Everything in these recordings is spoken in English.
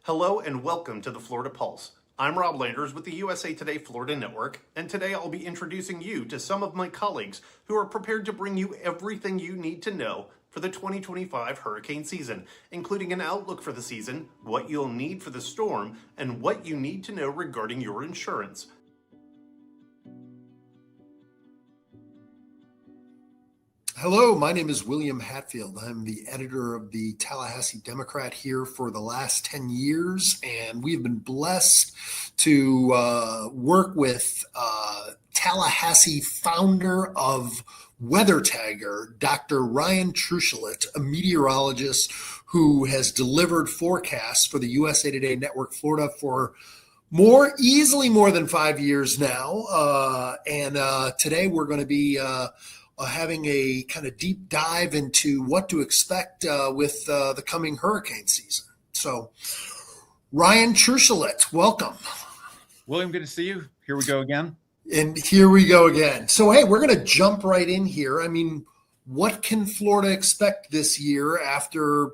Hello and welcome to the Florida Pulse. I'm Rob Landers with the USA Today Florida Network, and today I'll be introducing you to some of my colleagues who are prepared to bring you everything you need to know for the 2025 hurricane season, including an outlook for the season, what you'll need for the storm, and what you need to know regarding your insurance. Hello, my name is William Hatfield. I'm the editor of the Tallahassee Democrat here for the last 10 years, and we've been blessed to work with Tallahassee founder of Weather Tagger, Dr. Ryan Truchelut, a meteorologist who has delivered forecasts for the USA Today Network Florida for easily more than 5 years now. And today we're going to be having a kind of deep dive into what to expect with the coming hurricane season. So, Ryan Truchelut, welcome. William, good to see you. Here we go again. And here we go again. So, hey, we're going to jump right in here. I mean, what can Florida expect this year after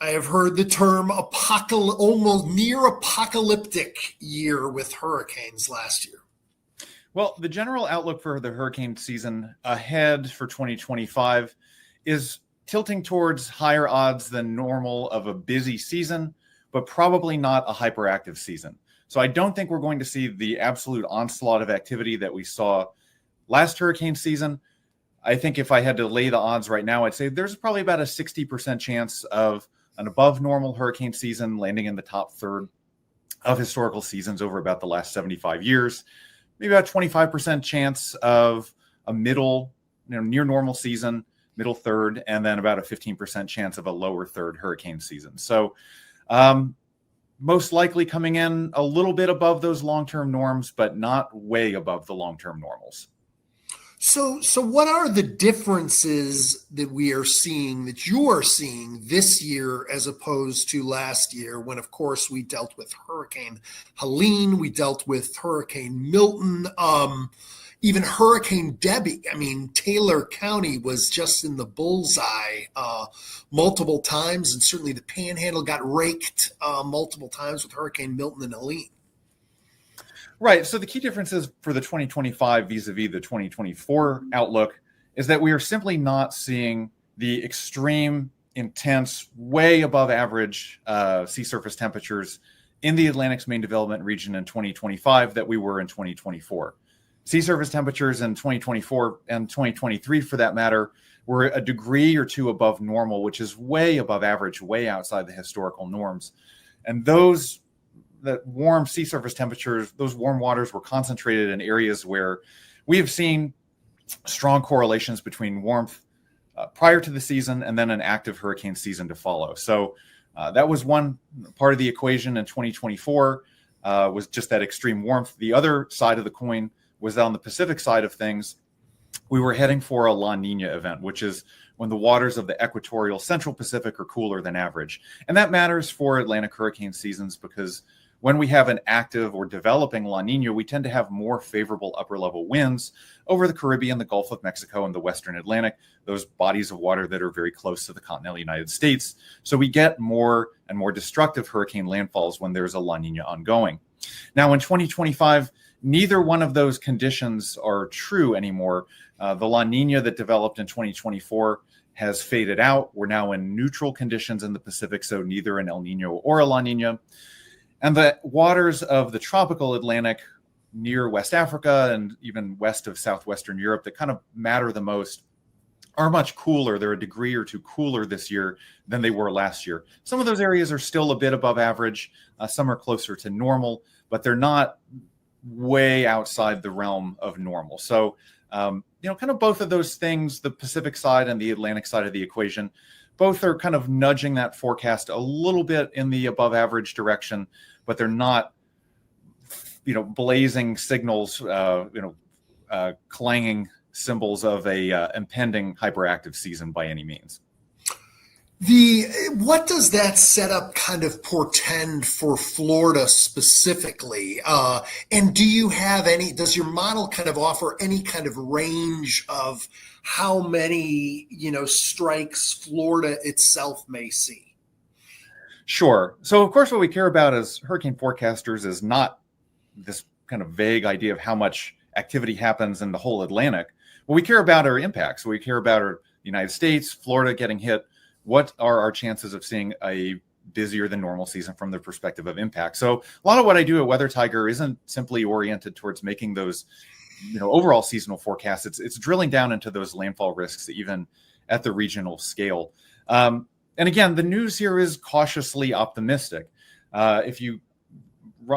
I have heard the term almost near apocalyptic year with hurricanes last year? Well, the general outlook for the hurricane season ahead for 2025 is tilting towards higher odds than normal of a busy season, but probably not a hyperactive season. So I don't think we're going to see the absolute onslaught of activity that we saw last hurricane season. I think if I had to lay the odds right now, I'd say there's probably about a 60% chance of an above normal hurricane season landing in the top third of historical seasons over about the last 75 years. Maybe about 25% chance of a middle, near normal season, middle third, and then about a 15% chance of a lower third hurricane season. So most likely coming in a little bit above those long-term norms, but not way above the long-term normals. So what are the differences that we are seeing, that you are seeing this year as opposed to last year when, of course, we dealt with Hurricane Helene, we dealt with Hurricane Milton, even Hurricane Debbie? I mean, Taylor County was just in the bullseye multiple times, and certainly the Panhandle got raked multiple times with Hurricane Milton and Helene. Right. So the key differences for the 2025 vis-a-vis the 2024 outlook is that we are simply not seeing the extreme, intense, way above average sea surface temperatures in the Atlantic's main development region in 2025 that we were in 2024. Sea surface temperatures in 2024 and 2023, for that matter, were a degree or two above normal, which is way above average, way outside the historical norms. And that warm sea surface temperatures, those warm waters were concentrated in areas where we have seen strong correlations between warmth prior to the season and then an active hurricane season to follow. So that was one part of the equation in 2024, was just that extreme warmth. The other side of the coin was on the Pacific side of things. We were heading for a La Nina event, which is when the waters of the equatorial Central Pacific are cooler than average. And that matters for Atlantic hurricane seasons because when we have an active or developing La Nina, we tend to have more favorable upper level winds over the Caribbean, the Gulf of Mexico, and the Western Atlantic, those bodies of water that are very close to the continental United States. So we get more and more destructive hurricane landfalls when there's a La Nina ongoing. Now, in 2025, neither one of those conditions are true anymore. The La Nina that developed in 2024 has faded out. We're now in neutral conditions in the Pacific, so neither an El Nino or a La Nina. And the waters of the tropical Atlantic near West Africa and even west of southwestern Europe that kind of matter the most are much cooler. They're a degree or two cooler this year than they were last year. Some of those areas are still a bit above average. Some are closer to normal, but they're not way outside the realm of normal. So, kind of both of those things, the Pacific side and the Atlantic side of the equation, both are kind of nudging that forecast a little bit in the above average direction, but they're not, blazing signals, clanging symbols of a impending hyperactive season by any means. What does that setup kind of portend for Florida specifically? And does your model kind of offer any kind of range of how many, strikes Florida itself may see? Sure. So, of course, what we care about as hurricane forecasters is not this kind of vague idea of how much activity happens in the whole Atlantic. What we care about are impacts. What we care about are the United States, Florida getting hit. What are our chances of seeing a busier than normal season from the perspective of impact? So a lot of what I do at Weather Tiger isn't simply oriented towards making those, overall seasonal forecasts. It's drilling down into those landfall risks, even at the regional scale. And again, the news here is cautiously optimistic. If you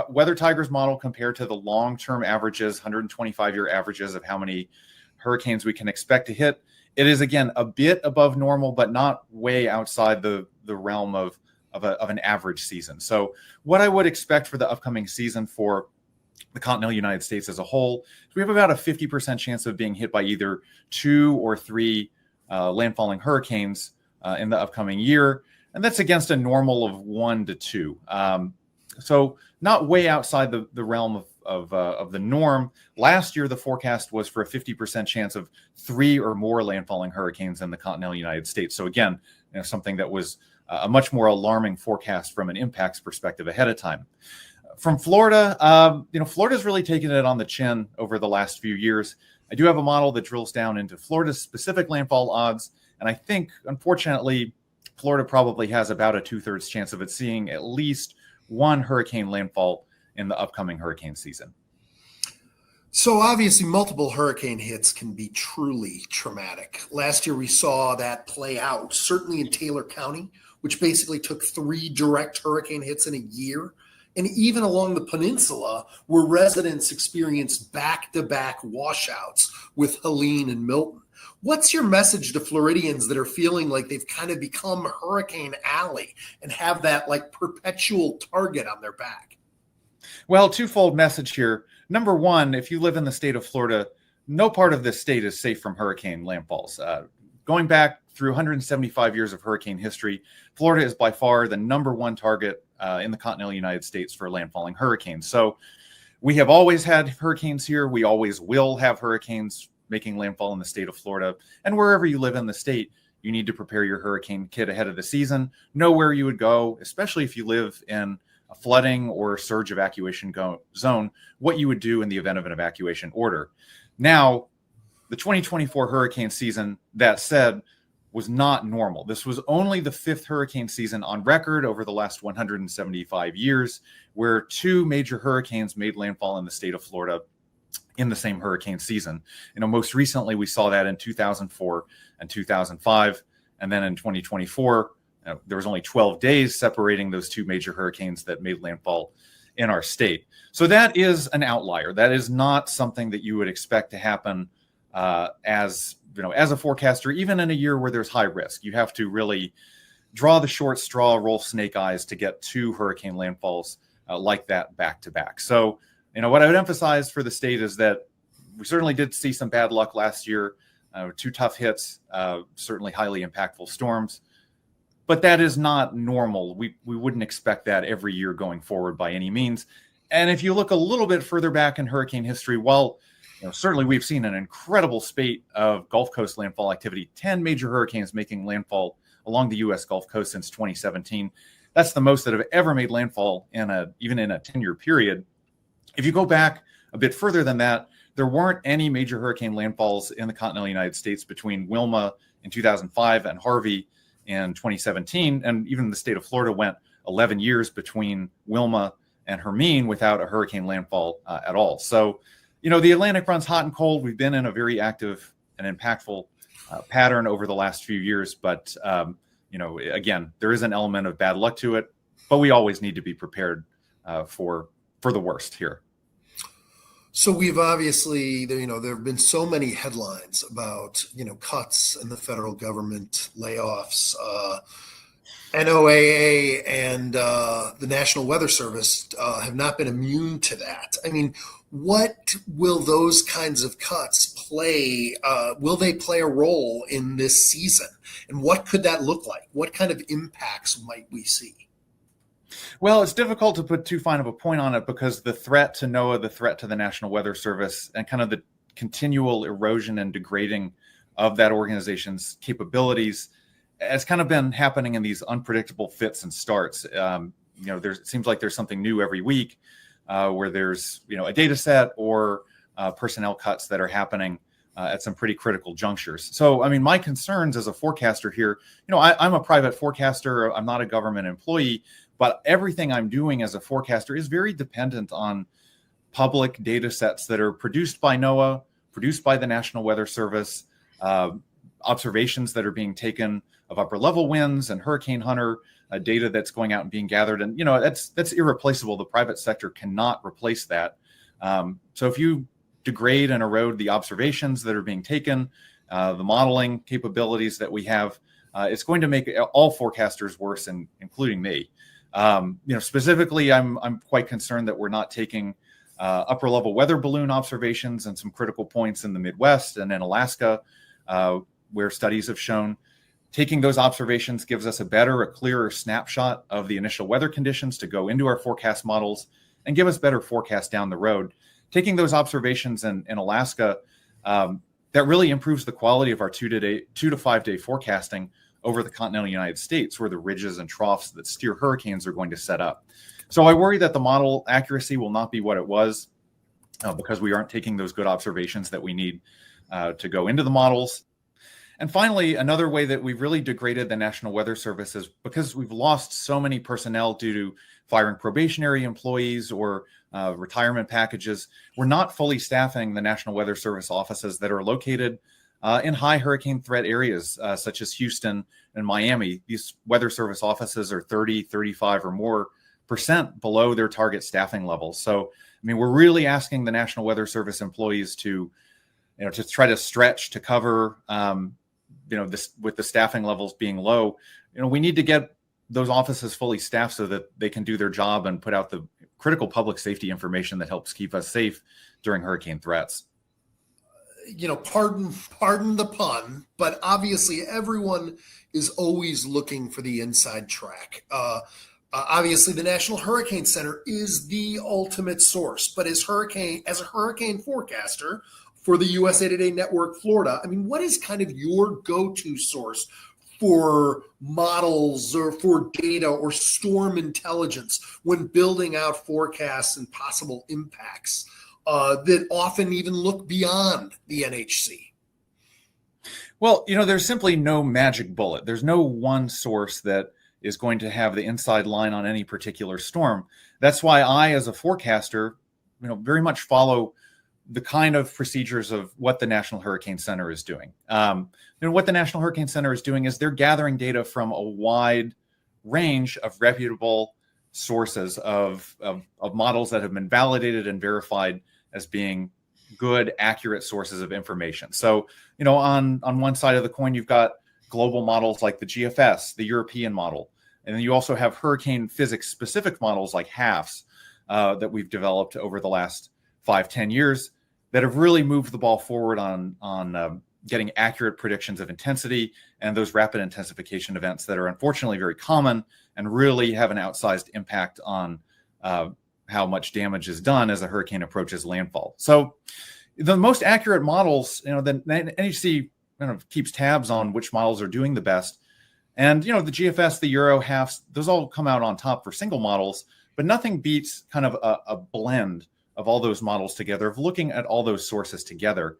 Weather Tiger's model compared to the long-term averages, 125-year averages of how many hurricanes we can expect to hit, it is, again, a bit above normal, but not way outside the realm of an average season. So what I would expect for the upcoming season for the continental United States as a whole is we have about a 50% chance of being hit by either 2 or 3 landfalling hurricanes in the upcoming year. And that's against a normal of 1 to 2. So not way outside the realm of the norm. Last year, the forecast was for a 50% chance of 3 or more landfalling hurricanes in the continental United States. So again, something that was a much more alarming forecast from an impacts perspective ahead of time. From Florida, Florida's really taken it on the chin over the last few years. I do have a model that drills down into Florida's specific landfall odds, and I think, unfortunately, Florida probably has about a 2/3 chance of it seeing at least one hurricane landfall in the upcoming hurricane season. So obviously multiple hurricane hits can be truly traumatic. Last year we saw that play out, certainly in Taylor County, which basically took 3 direct hurricane hits in a year. And even along the peninsula, where residents experienced back-to-back washouts with Helene and Milton. What's your message to Floridians that are feeling like they've kind of become Hurricane Alley and have that like perpetual target on their back? Well, twofold message here. Number one, if you live in the state of Florida, no part of this state is safe from hurricane landfalls. Going back through 175 years of hurricane history, Florida is by far the number one target in the continental United States for landfalling hurricanes. So we have always had hurricanes here. We always will have hurricanes making landfall in the state of Florida. And wherever you live in the state, you need to prepare your hurricane kit ahead of the season, know where you would go, especially if you live in a flooding or surge evacuation zone, what you would do in the event of an evacuation order. Now, the 2024 hurricane season, that said, was not normal. This was only the 5th hurricane season on record over the last 175 years, where 2 major hurricanes made landfall in the state of Florida in the same hurricane season. Most recently, we saw that in 2004 and 2005. And then in 2024, there was only 12 days separating those 2 major hurricanes that made landfall in our state. So that is an outlier. That is not something that you would expect to happen as a forecaster, even in a year where there's high risk. You have to really draw the short straw, roll snake eyes to get 2 hurricane landfalls like that back to back. So, what I would emphasize for the state is that we certainly did see some bad luck last year, 2 tough hits, certainly highly impactful storms. But that is not normal. We wouldn't expect that every year going forward by any means. And if you look a little bit further back in hurricane history, certainly we've seen an incredible spate of Gulf Coast landfall activity, 10 major hurricanes making landfall along the U.S. Gulf Coast since 2017. That's the most that have ever made landfall even in a 10-year period. If you go back a bit further than that, there weren't any major hurricane landfalls in the continental United States between Wilma in 2005 and Harvey in 2017. And even the state of Florida went 11 years between Wilma and Hermine without a hurricane landfall at all. So, the Atlantic runs hot and cold. We've been in a very active and impactful pattern over the last few years. But, again, there is an element of bad luck to it, but we always need to be prepared for the worst here. So we've obviously, there have been so many headlines about, cuts in the federal government, layoffs, NOAA and the National Weather Service have not been immune to that. I mean, what will those kinds of cuts play? Will they play a role in this season? And what could that look like? What kind of impacts might we see? Well, it's difficult to put too fine of a point on it because the threat to NOAA, the threat to the National Weather Service, and kind of the continual erosion and degrading of that organization's capabilities has kind of been happening in these unpredictable fits and starts. It seems like there's something new every week where there's, a data set or personnel cuts that are happening at some pretty critical junctures. So, my concerns as a forecaster here, I'm a private forecaster. I'm not a government employee, but everything I'm doing as a forecaster is very dependent on public data sets that are produced by NOAA, produced by the National Weather Service, observations that are being taken of upper level winds and hurricane hunter data that's going out and being gathered. And, that's irreplaceable. The private sector cannot replace that. So if you degrade and erode the observations that are being taken, the modeling capabilities that we have, it's going to make all forecasters worse, including me. Specifically, I'm quite concerned that we're not taking upper level weather balloon observations and some critical points in the Midwest and in Alaska, where studies have shown taking those observations gives us a clearer snapshot of the initial weather conditions to go into our forecast models and give us better forecasts down the road. Taking those observations in Alaska, that really improves the quality of our 2 to 5 day forecasting over the continental United States, where the ridges and troughs that steer hurricanes are going to set up. So I worry that the model accuracy will not be what it was because we aren't taking those good observations that we need to go into the models. And finally, another way that we've really degraded the National Weather Service is because we've lost so many personnel due to firing probationary employees or retirement packages. We're not fully staffing the National Weather Service offices that are located in high hurricane threat areas, such as Houston and Miami. These Weather Service offices are 30, 35 or more % below their target staffing levels. So, we're really asking the National Weather Service employees to try to stretch to cover, this with the staffing levels being low. We need to get those offices fully staffed so that they can do their job and put out the critical public safety information that helps keep us safe during hurricane threats. Pardon the pun, but obviously everyone is always looking for the inside track. Obviously, the National Hurricane Center is the ultimate source, but as a hurricane forecaster for the USA Today Network Florida, what is kind of your go-to source for models or for data or storm intelligence when building out forecasts and possible impacts that often even look beyond the NHC? Well, there's simply no magic bullet. There's no one source that is going to have the inside line on any particular storm. That's why I, as a forecaster, very much follow the kind of procedures of what the National Hurricane Center is doing. What the National Hurricane Center is doing is they're gathering data from a wide range of reputable sources of models that have been validated and verified as being good, accurate sources of information. So, on one side of the coin, you've got global models like the GFS, the European model. And then you also have hurricane physics specific models like HAFS that we've developed over the last 5-10 years that have really moved the ball forward on getting accurate predictions of intensity and those rapid intensification events that are unfortunately very common and really have an outsized impact on how much damage is done as a hurricane approaches landfall. So the most accurate models, the NHC kind of keeps tabs on which models are doing the best. And, the GFS, the Euro, HAFS, those all come out on top for single models, but nothing beats kind of a blend of all those models together, of looking at all those sources together.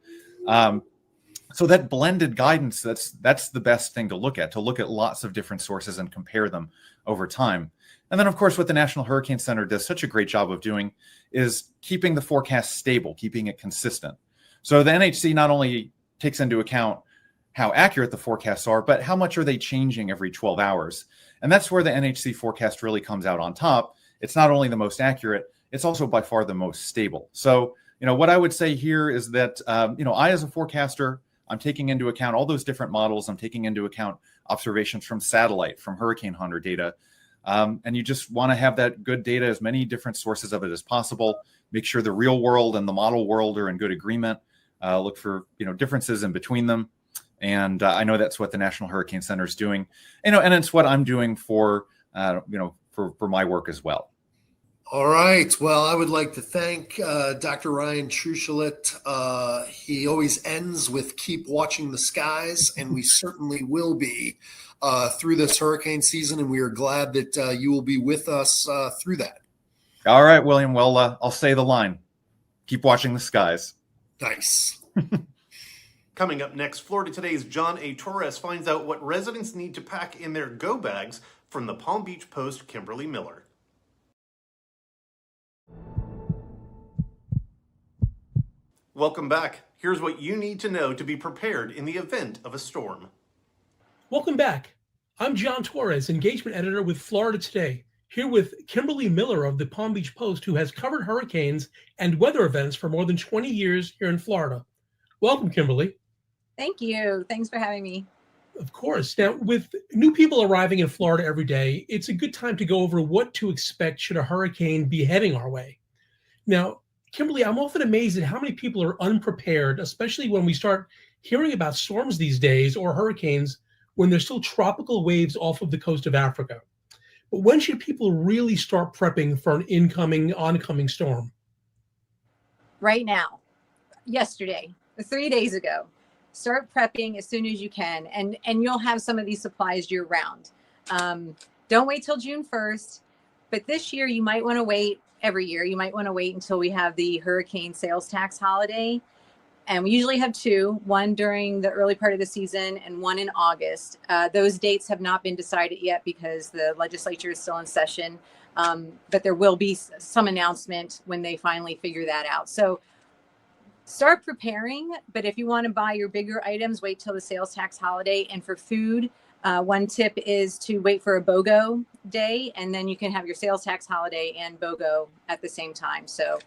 So that blended guidance, that's the best thing to look at lots of different sources and compare them over time. And then, of course, what the National Hurricane Center does such a great job of doing is keeping the forecast stable, keeping it consistent. So the NHC not only takes into account how accurate the forecasts are, but how much are they changing every 12 hours? And that's where the NHC forecast really comes out on top. It's not only the most accurate, it's also by far the most stable. So, what I would say here is that, I, as a forecaster, I'm taking into account all those different models. I'm taking into account observations from satellite, from hurricane hunter data. And you just want to have that good data, as many different sources of it as possible. Make sure the real world and the model world are in good agreement. Look for, differences in between them. And I know that's what the National Hurricane Center is doing, and it's what I'm doing for my work as well. All right. Well, I would like to thank Dr. Ryan Truchelut. He always ends with "keep watching the skies," and we certainly will be. through this hurricane season, and we are glad that you will be with us through that. All right, William. Well, I'll say the line. Keep watching the skies. Nice. Coming up next, Florida Today's John A. Torres finds out what residents need to pack in their go bags from the Palm Beach Post, Kimberly Miller. Welcome back. Here's what you need to know to be prepared in the event of a storm. Welcome back. I'm John Torres, engagement editor with Florida Today, here with Kimberly Miller of the Palm Beach Post, who has covered hurricanes and weather events for more than 20 years here in Florida. Welcome, Kimberly. Thank you. Thanks for having me. Of course. Now, with new people arriving in Florida every day, it's a good time to go over what to expect should a hurricane be heading our way. Now, Kimberly, I'm often amazed at how many people are unprepared, especially when we start hearing about storms these days or hurricanes when there's still tropical waves off of the coast of Africa. But when should people really start prepping for an oncoming storm? Right now, yesterday, 3 days ago. Start prepping as soon as you can, and you'll have some of these supplies year round. Don't wait till June 1st, but this year you might want to wait. Every year you might want to wait until we have the hurricane sales tax holiday, and we usually have two, one during the early part of the season and one in August. Those dates have not been decided yet because the legislature is still in session, but there will be some announcement when they finally figure that out. So start preparing, but if you want to buy your bigger items, wait till the sales tax holiday. And for food, one tip is to wait for a BOGO day, and then you can have your sales tax holiday and BOGO at the same time. So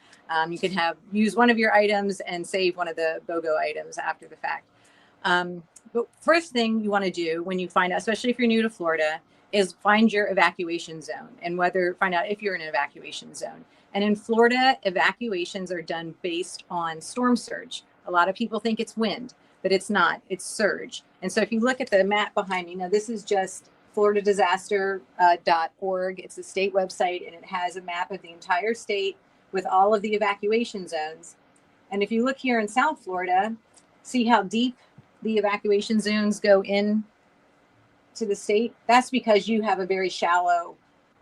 you can use one of your items and save one of the BOGO items after the fact. But first thing you want to do when you find out, especially if you're new to Florida, is find your evacuation zone and find out if you're in an evacuation zone. And in Florida, evacuations are done based on storm surge. A lot of people think it's wind, but it's not. It's surge. And so if you look at the map behind me, now this is just floridadisaster.org. It's a state website, and it has a map of the entire state with all of the evacuation zones. And if you look here in South Florida, see how deep the evacuation zones go in to the state? That's because you have a very shallow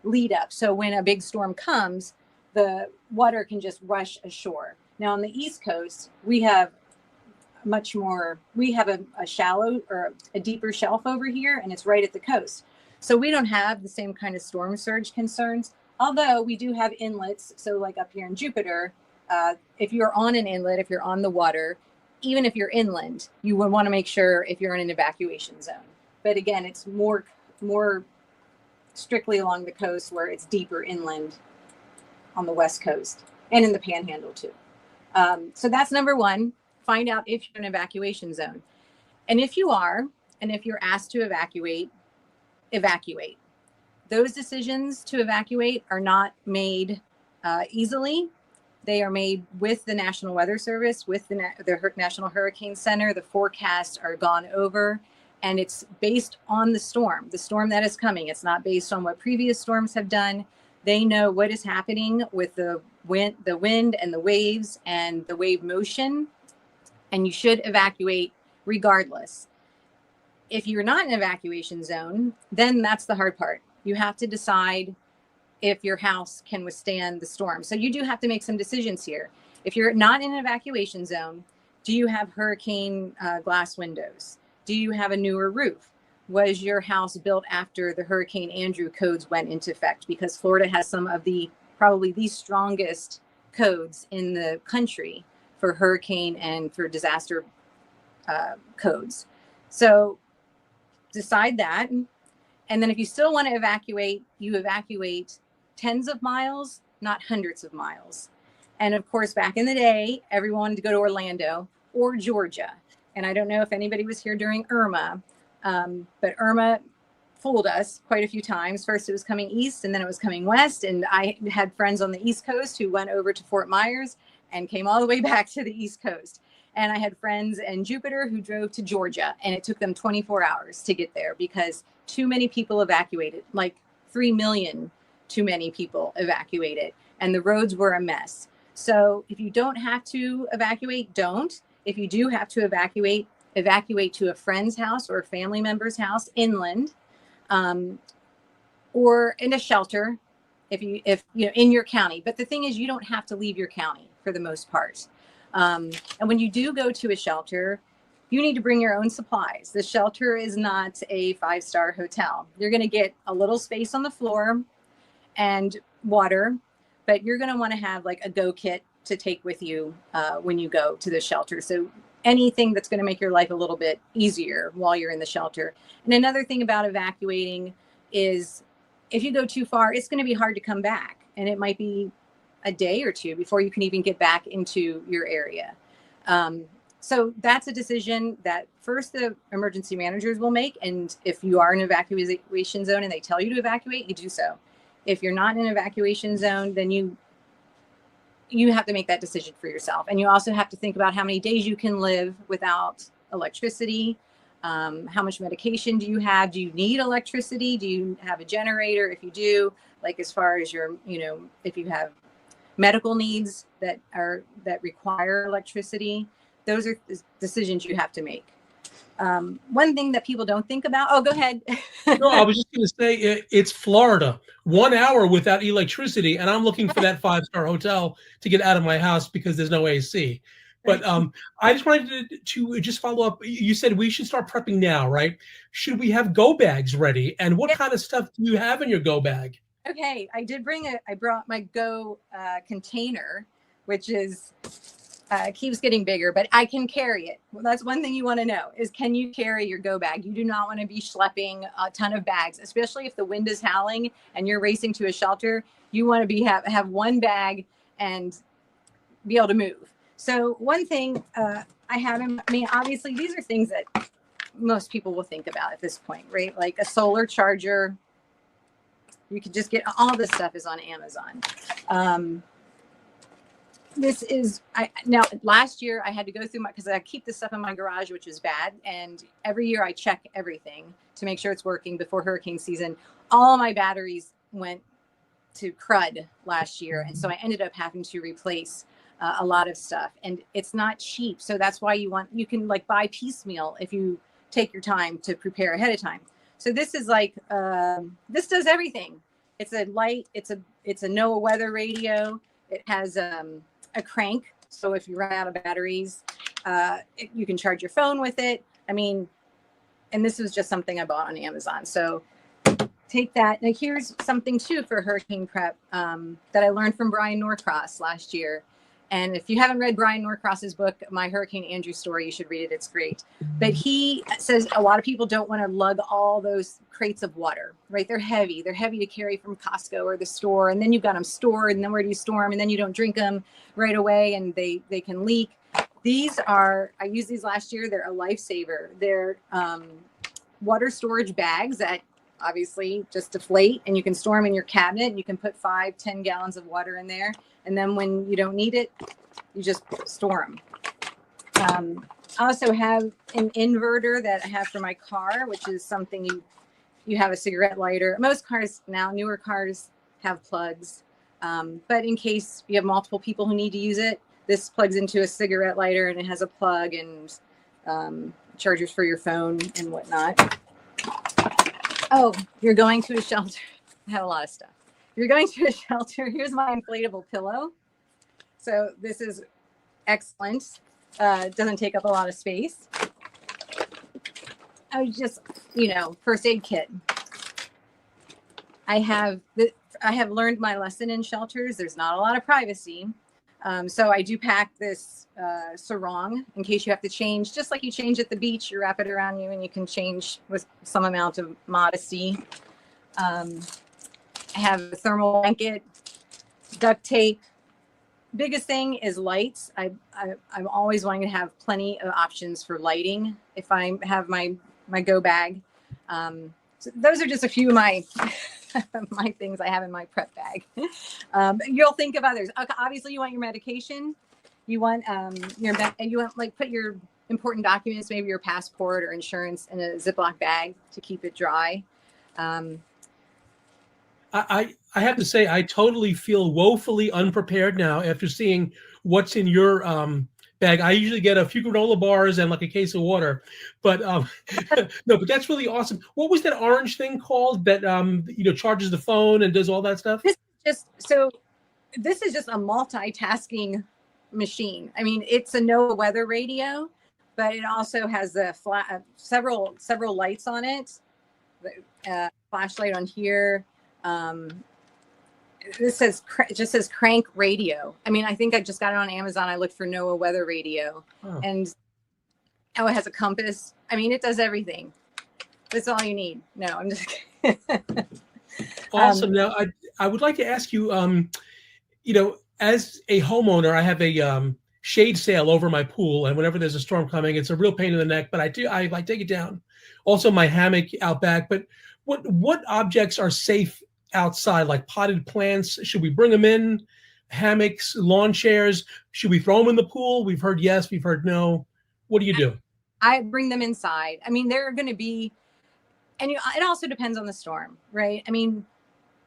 lead up. So when a big storm comes, the water can just rush ashore. Now on the East Coast, we have a shallow or a deeper shelf over here, and it's right at the coast. So we don't have the same kind of storm surge concerns, although we do have inlets. So like up here in Jupiter, if you're on an inlet, if you're on the water, even if you're inland, you would want to make sure if you're in an evacuation zone. But again, it's more strictly along the coast where it's deeper inland on the West Coast and in the Panhandle too. So that's number one. Find out if you're in an evacuation zone. And if you are, and if you're asked to evacuate. Those decisions to evacuate are not made easily. They are made with the National Weather Service, with the National Hurricane Center. The forecasts are gone over, and it's based on the storm that is coming. It's not based on what previous storms have done. They know what is happening with the wind and the waves and the wave motion, and you should evacuate regardless. If you're not in an evacuation zone, then that's the hard part. You have to decide if your house can withstand the storm. So you do have to make some decisions here. If you're not in an evacuation zone, do you have hurricane glass windows? Do you have a newer roof? Was your house built after the Hurricane Andrew codes went into effect? Because Florida has some of probably the strongest codes in the country for hurricane and for disaster codes. So decide that. And then if you still want to evacuate, you evacuate tens of miles, not hundreds of miles. And of course, back in the day, everyone wanted to go to Orlando or Georgia. And I don't know if anybody was here during Irma, but Irma fooled us quite a few times. First, it was coming east, and then it was coming west. And I had friends on the East Coast who went over to Fort Myers and came all the way back to the East Coast. And I had friends in Jupiter who drove to Georgia, and it took them 24 hours to get there because too many people evacuated, like 3 million too many people evacuated, and the roads were a mess. So if you don't have to evacuate, don't. If you do have to evacuate to a friend's house or a family member's house inland, or in a shelter if you know in your county. But the thing is, you don't have to leave your county for the most part. And when you do go to a shelter, you need to bring your own supplies. The shelter is not a 5-star hotel. You're going to get a little space on the floor and water, but you're going to want to have like a go kit to take with you when you go to the shelter. So anything that's going to make your life a little bit easier while you're in the shelter. And another thing about evacuating is if you go too far, it's going to be hard to come back. And it might be a day or two before you can even get back into your area. So that's a decision that first the emergency managers will make. And if you are in an evacuation zone and they tell you to evacuate, you do so. If you're not in an evacuation zone, then you have to make that decision for yourself. And you also have to think about how many days you can live without electricity. How much medication do you have? Do you need electricity? Do you have a generator? If you do, like as far as your, if you have medical needs that require electricity, those are decisions you have to make. One thing that people don't think about. Oh, go ahead. No, I was just going to say it's Florida. 1 hour without electricity, and I'm looking for that 5-star hotel to get out of my house because there's no AC. But I just wanted to just follow up. You said we should start prepping now, right? Should we have go bags ready? And what kind of stuff do you have in your go bag? Okay, I brought my go container, which is keeps getting bigger, but I can carry it. Well, that's one thing you want to know is, can you carry your go bag? You do not want to be schlepping a ton of bags, especially if the wind is howling and you're racing to a shelter. You want to have one bag and be able to move. So one thing obviously these are things that most people will think about at this point, right? Like a solar charger. You could just get all this stuff is on Amazon. This is now last year I had to go through because I keep this stuff in my garage, which is bad. And every year I check everything to make sure it's working before hurricane season. All of my batteries went to crud last year. And so I ended up having to replace a lot of stuff, and it's not cheap. So that's why you can like buy piecemeal if you take your time to prepare ahead of time. So this is like, this does everything. It's a light. It's a NOAA weather radio. It has a crank. So if you run out of batteries, you can charge your phone with it. I mean, and this was just something I bought on Amazon. So take that. Now here's something too for hurricane prep that I learned from Brian Norcross last year. And if you haven't read Brian Norcross's book, My Hurricane Andrew Story, you should read it. It's great. But he says a lot of people don't want to lug all those crates of water, right? They're heavy. They're heavy to carry from Costco or the store. And then you've got them stored. And then where do you store them? And then you don't drink them right away and they can leak. These are, I used these last year. They're a lifesaver. They're water storage bags that obviously just deflate, and you can store them in your cabinet, and you can put 5-10 gallons of water in there. And then when you don't need it, you just store them. I also have an inverter that I have for my car, which is something you have a cigarette lighter. Most cars now, newer cars have plugs. But in case you have multiple people who need to use it, this plugs into a cigarette lighter, and it has a plug and chargers for your phone and whatnot. Oh, you're going to a shelter. I have a lot of stuff. You're going to a shelter. Here's my inflatable pillow. So this is excellent. It doesn't take up a lot of space. I was just, first aid kit. I have learned my lesson in shelters. There's not a lot of privacy. So I do pack this sarong in case you have to change, just like you change at the beach. You wrap it around you and you can change with some amount of modesty. I have a thermal blanket, duct tape. Biggest thing is lights. I'm always wanting to have plenty of options for lighting if I have my go bag. So those are just a few of my my things I have in my prep bag. You'll think of others. Okay, obviously, you want your medication. You want put your important documents, maybe your passport or insurance, in a Ziploc bag to keep it dry. I have to say, I totally feel woefully unprepared now after seeing what's in your bag. I usually get a few granola bars and like a case of water, but no, but that's really awesome. What was that orange thing called that charges the phone and does all that stuff? This is just a multitasking machine. I mean, it's a NOAA weather radio, but it also has several lights on it. Flashlight on here. This just says crank radio. I mean, I think I just got it on Amazon. I looked for NOAA weather radio, and it has a compass. I mean, it does everything. That's all you need. No, I'm just kidding. Awesome. Now, I would like to ask you, as a homeowner, I have a shade sail over my pool, and whenever there's a storm coming, it's a real pain in the neck. But I take it down. Also, my hammock out back. But what objects are safe outside, like potted plants? Should we bring them in? Hammocks, lawn chairs? Should we throw them in the pool? We've heard yes, we've heard no. What do you do? I bring them inside. I mean, they're going to be, and it also depends on the storm, right? I mean,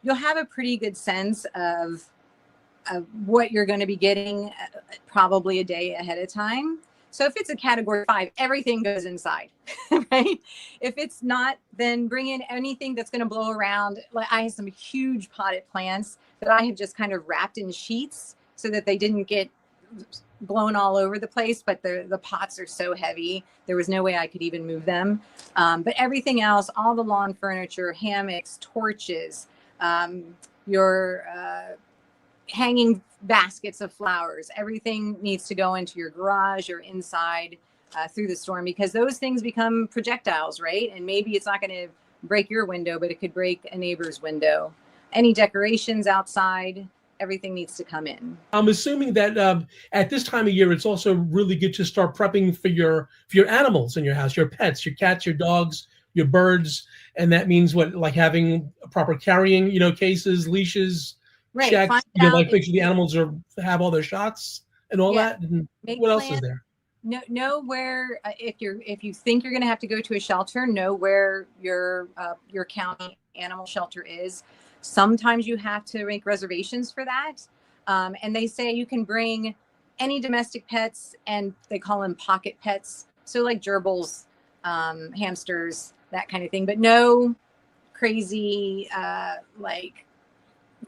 you'll have a pretty good sense of what you're going to be getting probably a day ahead of time. So if it's a category 5, everything goes inside, right? If it's not, then bring in anything that's going to blow around. Like I have some huge potted plants that I have just kind of wrapped in sheets so that they didn't get blown all over the place, but the pots are so heavy, there was no way I could even move them. But everything else, all the lawn furniture, hammocks, torches, your hanging baskets of flowers, everything needs to go into your garage or inside through the storm, because those things become projectiles, right? And maybe it's not going to break your window, but it could break a neighbor's window. Any decorations outside, everything needs to come in. I'm assuming that at this time of year, it's also really good to start prepping for your animals in your house, your pets, your cats, your dogs, your birds. And that means what, like having proper carrying, cases, leashes, right. Checks, like make sure the animals have all their shots and all that. And what else is there? Know where, if you think you're going to have to go to a shelter, know where your county animal shelter is. Sometimes you have to make reservations for that. And they say you can bring any domestic pets, and they call them pocket pets. So like gerbils, hamsters, that kind of thing, but no crazy,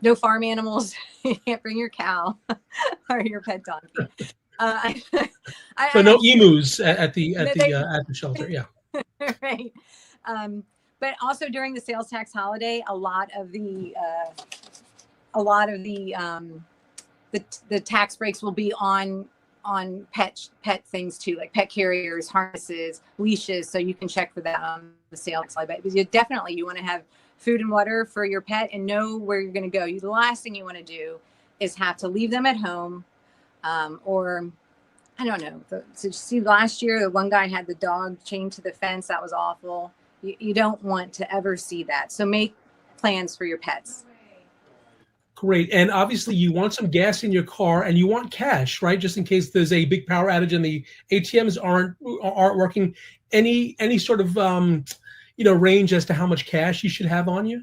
no farm animals. You can't bring your cow or your pet donkey. So no emus at the shelter. Yeah. Right. But also during the sales tax holiday, a lot of the tax breaks will be on pet things too, like pet carriers, harnesses, leashes. So you can check for that on the sales tax holiday. But you want to have food and water for your pet and know where you're going to go. The last thing you want to do is have to leave them at home, or I don't know. So see, last year, the one guy had the dog chained to the fence. That was awful. You don't want to ever see that. So make plans for your pets. Great. And obviously you want some gas in your car and you want cash, right? Just in case there's a big power outage and the ATMs aren't working. Any sort of, range as to how much cash you should have on you?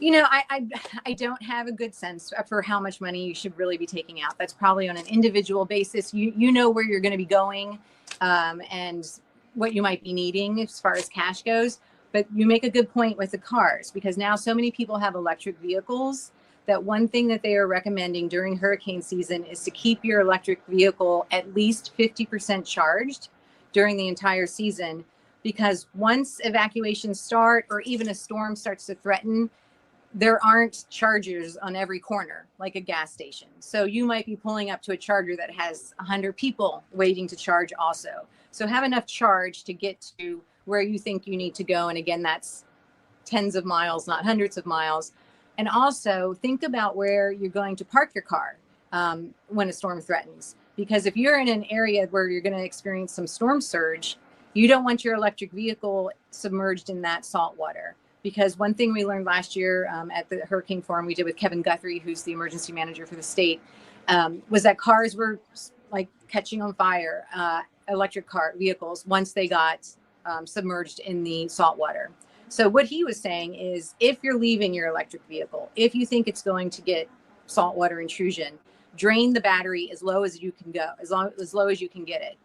I don't have a good sense for how much money you should really be taking out. That's probably on an individual basis. You know where you're going to be going, and what you might be needing as far as cash goes. But you make a good point with the cars, because now so many people have electric vehicles that one thing that they are recommending during hurricane season is to keep your electric vehicle at least 50% charged during the entire season. Because once evacuations start, or even a storm starts to threaten, there aren't chargers on every corner like a gas station. So you might be pulling up to a charger that has 100 people waiting to charge also. So have enough charge to get to where you think you need to go. And again, that's tens of miles, not hundreds of miles. And also think about where you're going to park your car when a storm threatens. Because if you're in an area where you're going to experience some storm surge, you don't want your electric vehicle submerged in that salt water. Because one thing we learned last year at the hurricane forum we did with Kevin Guthrie, who's the emergency manager for the state, was that cars were like catching on fire, electric car vehicles, once they got submerged in the salt water. So what he was saying is, if you're leaving your electric vehicle, if you think it's going to get saltwater intrusion, drain the battery as low as you can go, as low as you can get it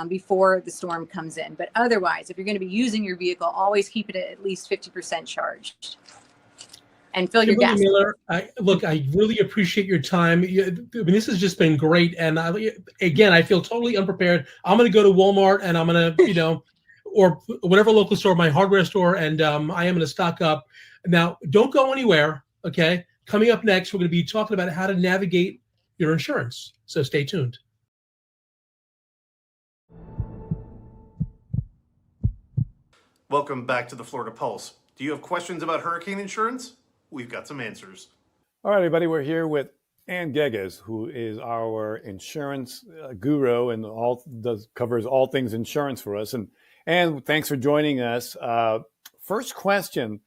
before the storm comes in. But otherwise, if you're going to be using your vehicle, always keep it at least 50% charged. And fill your gas. Miller, I really appreciate your time. This has just been great. And again, I feel totally unprepared. I'm going to go to Walmart and I'm going to, or whatever local store, my hardware store, and I am going to stock up. Now, don't go anywhere, okay? Coming up next, we're going to be talking about how to navigate your insurance. So stay tuned. Welcome back to the Florida Pulse. Do you have questions about hurricane insurance? We've got some answers. All right, everybody, we're here with Anne Geggis, who is our insurance guru and covers all things insurance for us. And Anne, thanks for joining us. First question,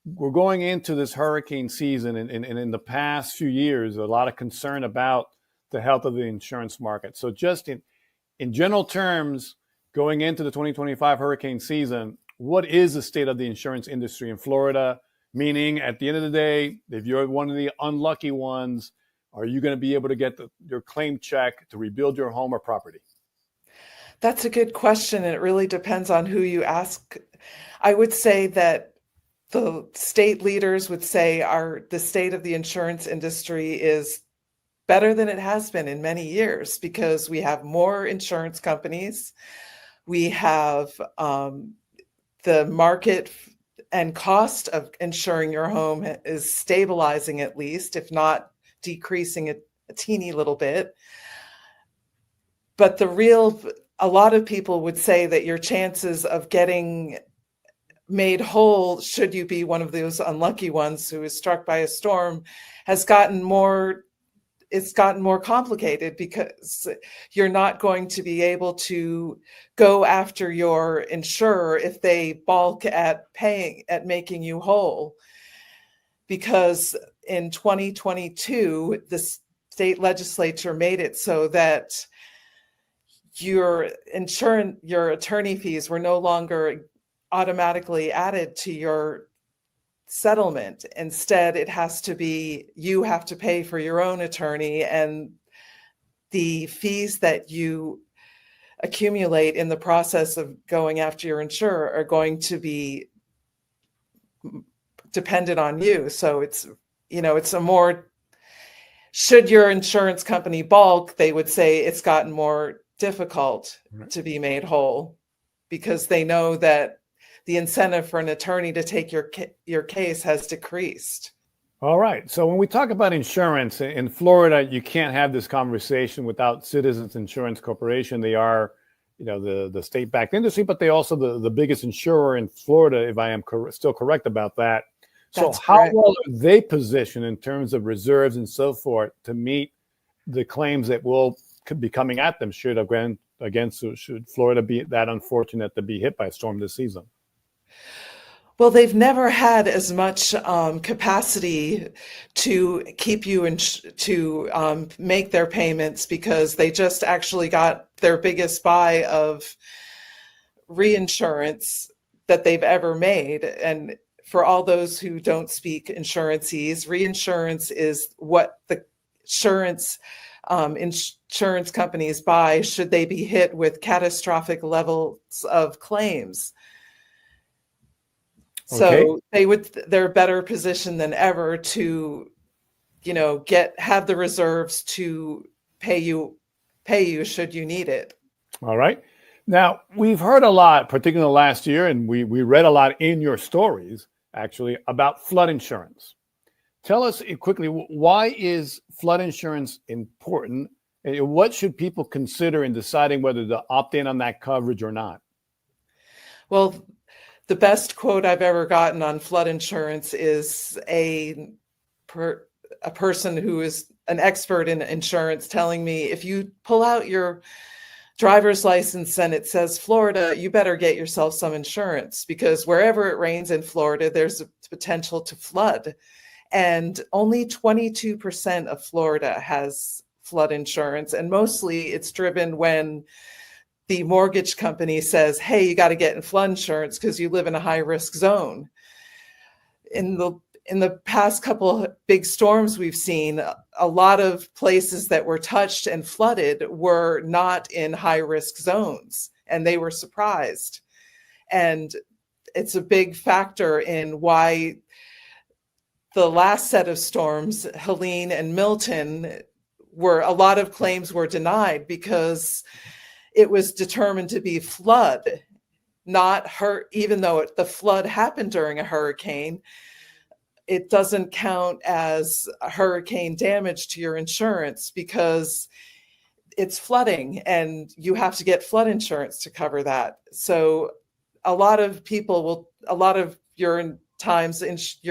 we're going into this hurricane season, and in the past few years, a lot of concern about the health of the insurance market. So just in general terms, going into the 2025 hurricane season, what is the state of the insurance industry in Florida? Meaning, at the end of the day, if you're one of the unlucky ones, are you going to be able to get your claim check to rebuild your home or property? That's a good question, and it really depends on who you ask. I would say that the state leaders would say the state of the insurance industry is better than it has been in many years because we have more insurance companies. We have the market and cost of insuring your home is stabilizing, at least, if not decreasing a teeny little bit. But a lot of people would say that your chances of getting made whole, should you be one of those unlucky ones who is struck by a storm, it's gotten more complicated because you're not going to be able to go after your insurer if they balk at making you whole. Because in 2022, the state legislature made it so that your attorney fees were no longer automatically added to your settlement. Instead, you have to pay for your own attorney, and the fees that you accumulate in the process of going after your insurer are going to be dependent on you. So should your insurance company balk, they would say it's gotten more difficult to be made whole because they know that the incentive for an attorney to take your case has decreased. All right. So when we talk about insurance in Florida, you can't have this conversation without Citizens Insurance Corporation. They are, the state-backed industry, but they also the biggest insurer in Florida, if I am still correct about that. So That's how correct. well are they positioned in terms of reserves and so forth to meet the claims that could be coming at them should Florida be that unfortunate to be hit by a storm this season? Well, they've never had as much capacity to keep you to make their payments because they just actually got their biggest buy of reinsurance that they've ever made. And for all those who don't speak insurances, reinsurance is what the insurance companies buy should they be hit with catastrophic levels of claims. So they're better positioned than ever to, have the reserves to pay you should you need it. All right. Now, we've heard a lot, particularly last year, and we read a lot in your stories, actually, about flood insurance. Tell us quickly, why is flood insurance important, and what should people consider in deciding whether to opt in on that coverage or not? Well, the best quote I've ever gotten on flood insurance is a person who is an expert in insurance telling me, if you pull out your driver's license and it says Florida, you better get yourself some insurance because wherever it rains in Florida, there's a potential to flood. And only 22% of Florida has flood insurance. And mostly it's driven when the mortgage company says, hey, you got to get in flood insurance because you live in a high risk zone. In in the past couple big storms we've seen, a lot of places that were touched and flooded were not in high risk zones, and they were surprised. And it's a big factor in why the last set of storms, Helene and Milton, a lot of claims were denied because it was determined to be flood, not hurt. Even though the flood happened during a hurricane, it doesn't count as a hurricane damage to your insurance because it's flooding and you have to get flood insurance to cover that. So a lot of your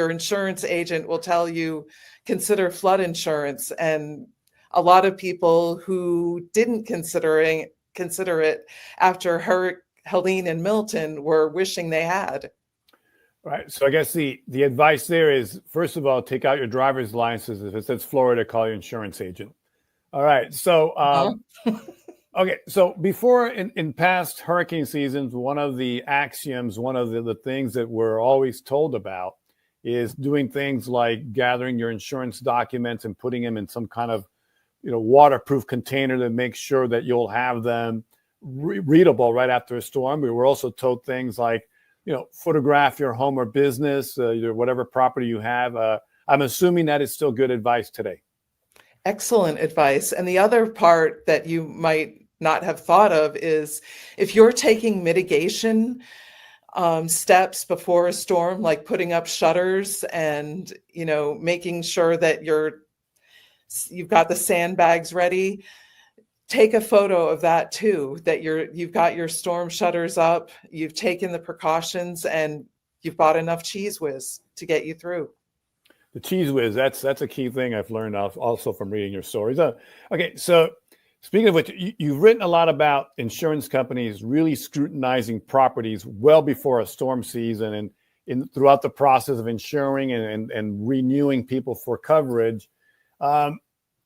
insurance agent will tell you, consider flood insurance. And a lot of people who didn't consider it after Helene and Milton were wishing they had. Right. So I guess the advice there is, first of all, take out your driver's license. If it says Florida, call your insurance agent. All right. So, okay. So before in past hurricane seasons, one of the axioms, one of the things that we're always told about is doing things like gathering your insurance documents and putting them in some kind of, waterproof container to make sure that you'll have them readable right after a storm. We were also told things like, photograph your home or business, your whatever property you have. I'm assuming that is still good advice today. Excellent advice. And the other part that you might not have thought of is if you're taking mitigation steps before a storm, like putting up shutters and, making sure that you've got the sandbags ready, take a photo of that too, that you've got your storm shutters up, you've taken the precautions, and you've bought enough Cheese Whiz to get you through. The Cheese Whiz, that's a key thing I've learned also from reading your stories. Okay, so speaking of which, you've written a lot about insurance companies really scrutinizing properties well before a storm season and throughout the process of insuring and renewing people for coverage. And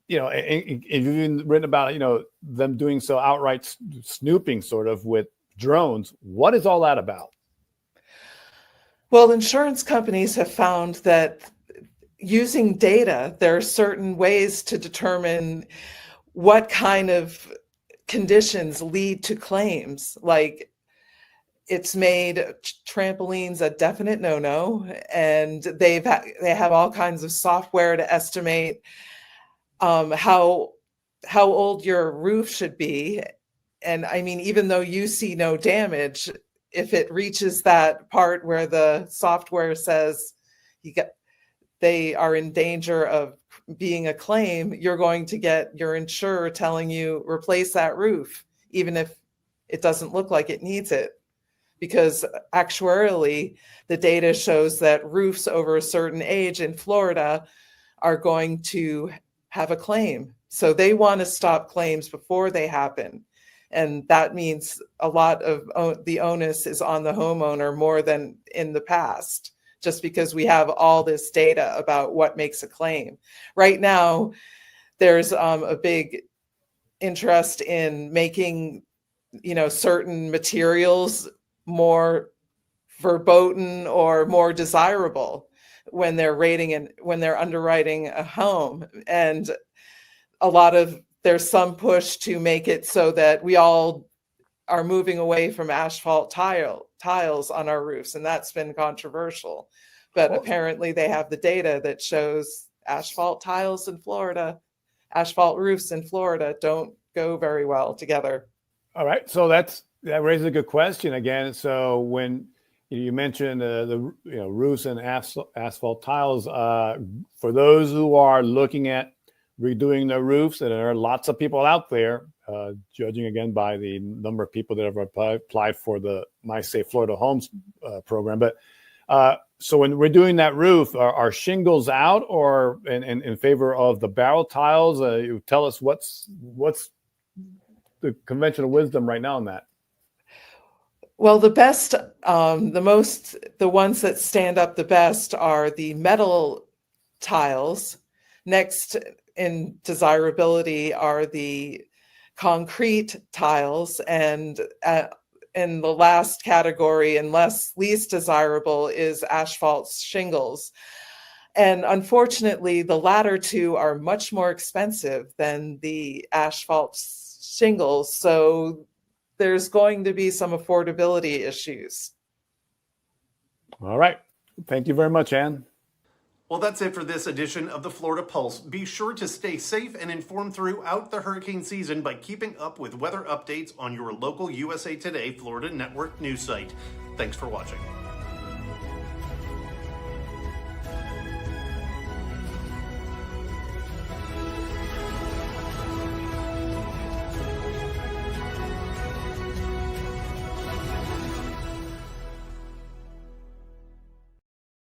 you've even written about, them doing so outright snooping sort of with drones. What is all that about? Well, insurance companies have found that using data, there are certain ways to determine what kind of conditions lead to claims. Like it's made trampolines a definite no-no, and they have all kinds of software to estimate how old your roof should be. And I mean, even though you see no damage, if it reaches that part where the software says they are in danger of being a claim, you're going to get your insurer telling you replace that roof, even if it doesn't look like it needs it. Because actuarially, the data shows that roofs over a certain age in Florida are going to have a claim. So they want to stop claims before they happen. And that means a lot of the onus is on the homeowner more than in the past, just because we have all this data about what makes a claim. Right now, there's a big interest in making, certain materials more verboten or more desirable when they're underwriting a home. And there's some push to make it so that we all are moving away from asphalt tiles on our roofs. And that's been controversial, but apparently they have the data that shows asphalt roofs in Florida don't go very well together. All right. So that raises a good question again. So when you mentioned the roofs and asphalt tiles, for those who are looking at redoing their roofs, and there are lots of people out there, judging again by the number of people that have applied for the My Safe Florida Homes program. But so when we're doing that roof, are shingles out or in favor of the barrel tiles? You tell us what's the conventional wisdom right now on that. Well, the best, the ones that stand up the best are the metal tiles. Next in desirability are the concrete tiles, and in the last category and least desirable is asphalt shingles. And unfortunately, the latter two are much more expensive than the asphalt shingles. So there's going to be some affordability issues. All right. Thank you very much, Anne. Well, that's it for this edition of the Florida Pulse. Be sure to stay safe and informed throughout the hurricane season by keeping up with weather updates on your local USA Today Florida Network news site. Thanks for watching.